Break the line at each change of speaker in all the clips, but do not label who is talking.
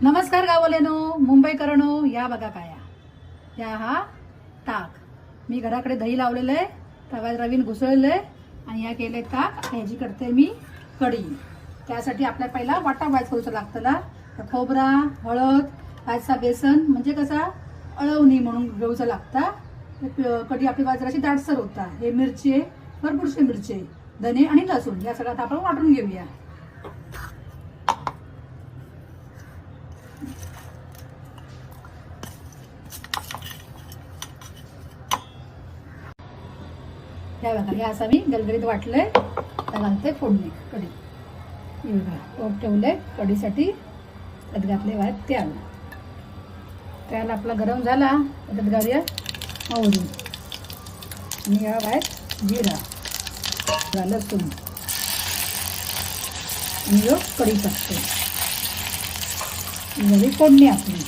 नमस्कार गावलेनो, मुंबईकरांनो, या बघा काय या हा ताक. मी घराकडे दही लावलेलं आहे, तव्यात रवीन घुसळलेलं आहे आणि या केले ताक. ह्याची करते मी कढी. त्यासाठी आपल्याला पहिला वाटा भाज करूचा लागतला. खोबरा, हळद, भाजचा बेसन म्हणजे कसा अळवणी म्हणून घेऊचा लागता. कढी आपली बाजाराची दाटसर होता. हे मिरची आहे, भरपूरशे मिरची आहे, धने आणि लसूण या सगळ्यात आपण वाटून घेऊया. ह्या बघा, हे असं मी गलगलीत वाटलंय. त्या घालते फोडणी कढी. हे बघा, टोप ठेवलंय कढीसाठी. त्यात घातले वाट तेल. तेल आपला गरम झाला त्यात घालूया मोहरी आणि या वाट जिरा, लसूण आणि यो कढीपत्ता. झाली फोडणी आपली.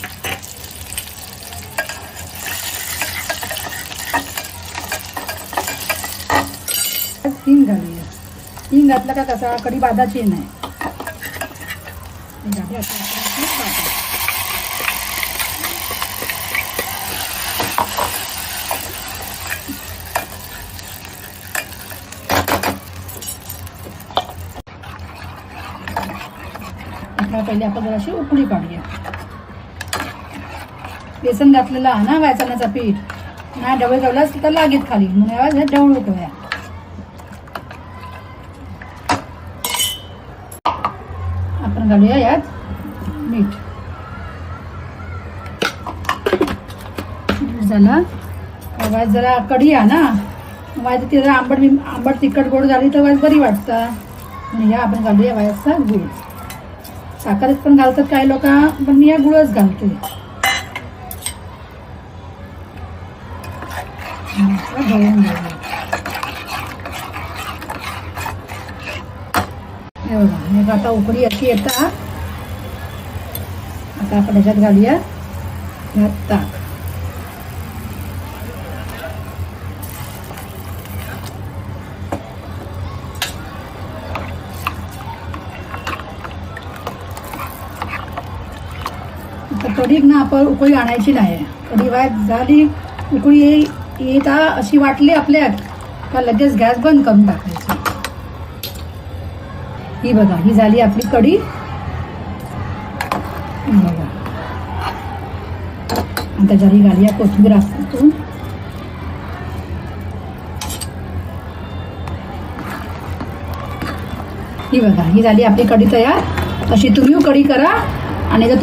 हिंग घालूया. हिंग घातला का कसा कढी बादाची नाही. पहिले आपण जराशी उकळी काढूया. बेसन घातलेला ना वाचनाचा पीठ ना ढवळे ठेवलास तर लागेल खाली म्हणून आवाज ढवळू ठेवूया. आपण घालूया यात मीठ. झाला आवाज जरा कढी आहे ना, वाज ती जरा आंबट तिखट गोड झाली तर वाज बरी वाटतं. आणि या आपण घालूया वाजचा गूळ. साखरेत पण घालतात काही लोक, पण मी या गुळच घालते. घालून घालूया. एवढा आता उकळी अशी येता. आता आपण ह्याच्यात घालूया यात ताक. कढीक ना आपण उकळी आणायची नाही. कढी वाट झाली, उकळी येता अशी वाटली आपल्यात का लगेच गॅस बंद करून टाकायची. ही बघा, ही झाली आपली कढी. बघा आता जरी घालूया कोथिंबीर असतो. ही बघा, ही झाली आपली कढी तयार. अशी तुम्ही कढी करा. आणि जर